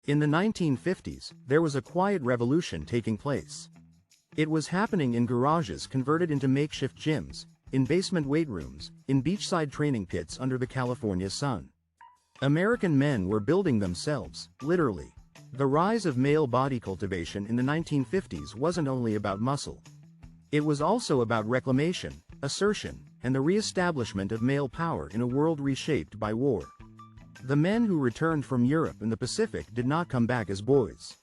In the 1950s, there was a quiet revolution taking place. It was happening in garages converted into makeshift gyms, in basement weight rooms, in beachside training pits under the California sun. American men were building themselves, literally. The rise of male body cultivation in the 1950s wasn't only about muscle. It was also about reclamation, assertion, and the reestablishment of male power in a world reshaped by war. The men who returned from Europe and the Pacific did not come back as boys.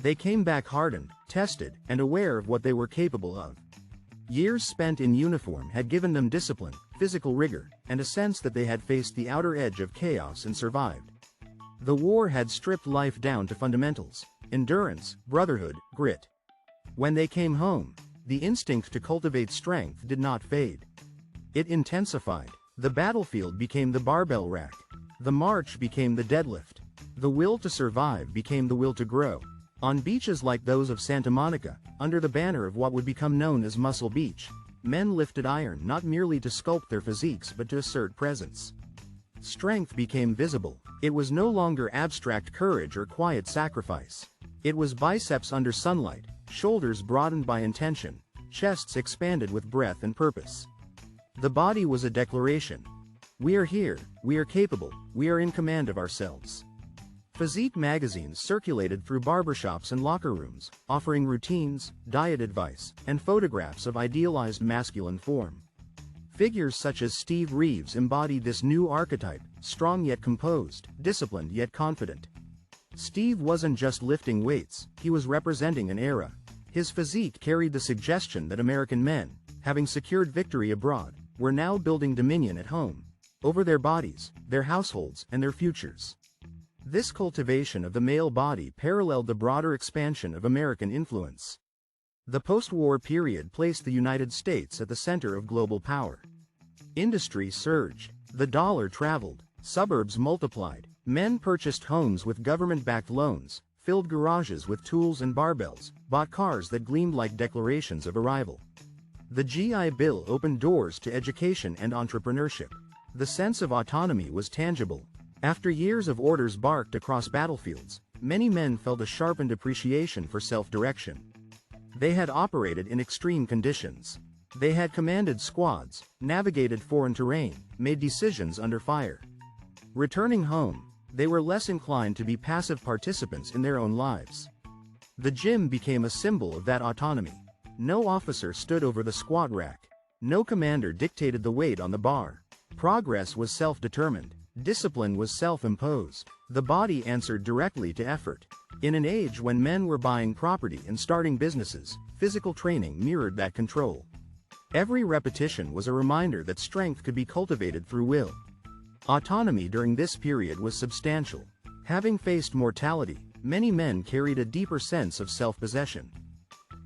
They came back hardened, tested, and aware of what they were capable of. Years spent in uniform had given them discipline, physical rigor, and a sense that they had faced the outer edge of chaos and survived. The war had stripped life down to fundamentals: endurance, brotherhood, grit. When they came home, the instinct to cultivate strength did not fade. It intensified. The battlefield became the barbell rack. The march became the deadlift. The will to survive became the will to grow. On beaches like those of Santa Monica, under the banner of what would become known as Muscle Beach, men lifted iron not merely to sculpt their physiques but to assert presence. Strength became visible. It was no longer abstract courage or quiet sacrifice. It was biceps under sunlight, shoulders broadened by intention, chests expanded with breath and purpose. The body was a declaration. We are here, we are capable, we are in command of ourselves. Physique magazines circulated through barbershops and locker rooms, offering routines, diet advice, and photographs of idealized masculine form. Figures such as Steve Reeves embodied this new archetype: strong yet composed, disciplined yet confident. Steve wasn't just lifting weights, he was representing an era. His physique carried the suggestion that American men, having secured victory abroad, were now building dominion at home, over their bodies, their households, and their futures. This cultivation of the male body paralleled the broader expansion of American influence. The post-war period placed the United States at the center of global power. Industry surged, the dollar traveled, suburbs multiplied, men purchased homes with government-backed loans, filled garages with tools and barbells, bought cars that gleamed like declarations of arrival. The GI Bill opened doors to education and entrepreneurship. The sense of autonomy was tangible. After years of orders barked across battlefields, many men felt a sharpened appreciation for self-direction. They had operated in extreme conditions. They had commanded squads, navigated foreign terrain, made decisions under fire. Returning home, they were less inclined to be passive participants in their own lives. The gym became a symbol of that autonomy. No officer stood over the squat rack. No commander dictated the weight on the bar. Progress was self-determined. Discipline was self-imposed. The body answered directly to effort. In an age when men were buying property and starting businesses, physical training mirrored that control. Every repetition was a reminder that strength could be cultivated through will. Autonomy during this period was substantial. Having faced mortality, many men carried a deeper sense of self-possession.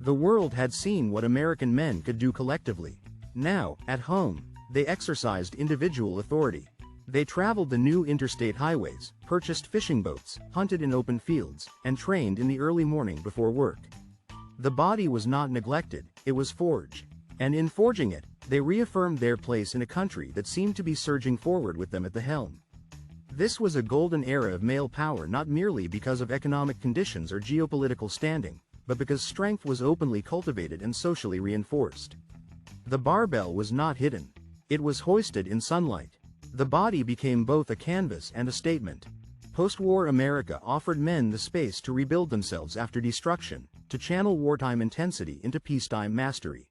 The world had seen what American men could do collectively. Now, at home, they exercised individual authority. They traveled the new interstate highways, purchased fishing boats, hunted in open fields, and trained in the early morning before work. The body was not neglected, it was forged. And in forging it, they reaffirmed their place in a country that seemed to be surging forward with them at the helm. This was a golden era of male power, not merely because of economic conditions or geopolitical standing, but because strength was openly cultivated and socially reinforced. The barbell was not hidden. It was hoisted in sunlight. The body became both a canvas and a statement. Post-war America offered men the space to rebuild themselves after destruction, to channel wartime intensity into peacetime mastery.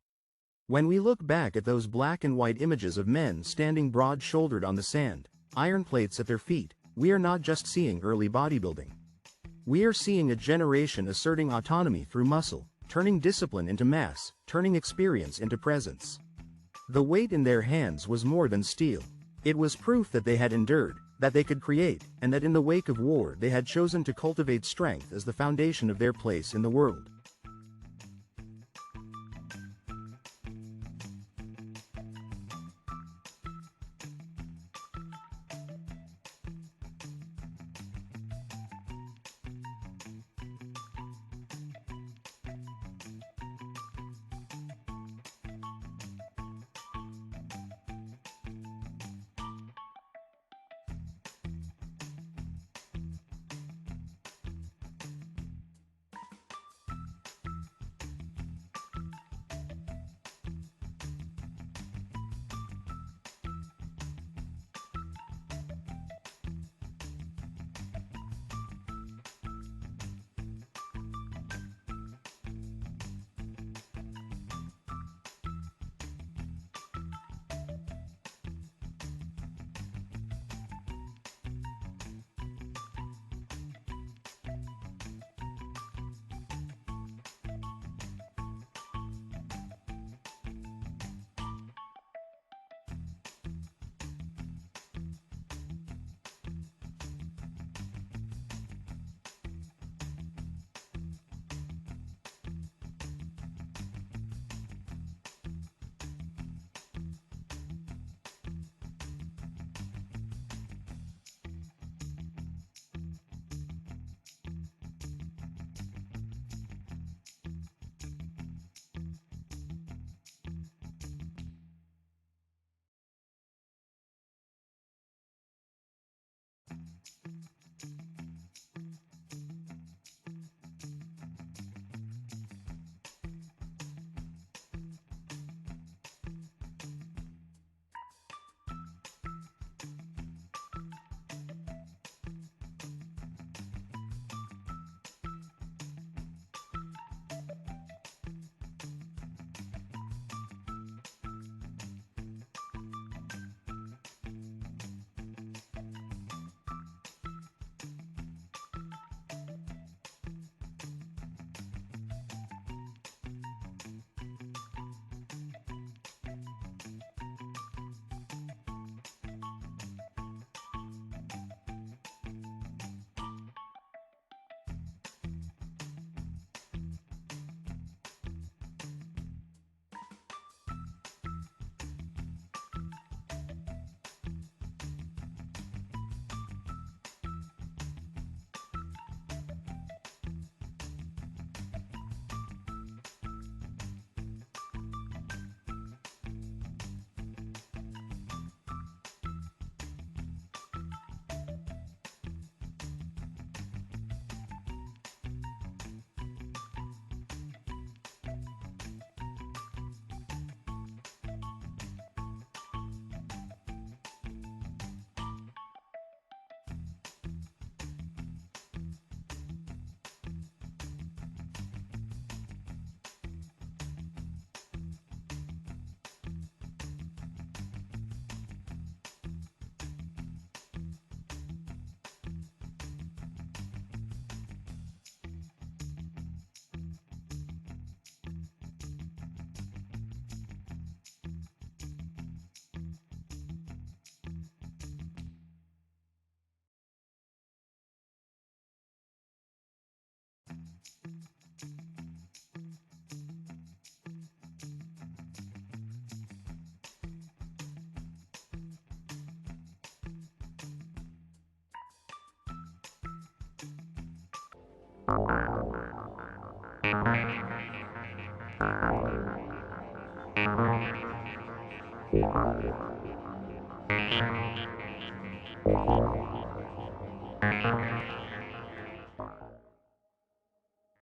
When we look back at those black and white images of men standing broad-shouldered on the sand, iron plates at their feet, we are not just seeing early bodybuilding. We are seeing a generation asserting autonomy through muscle, turning discipline into mass, turning experience into presence. The weight in their hands was more than steel. It was proof that they had endured, that they could create, and that in the wake of war they had chosen to cultivate strength as the foundation of their place in the world.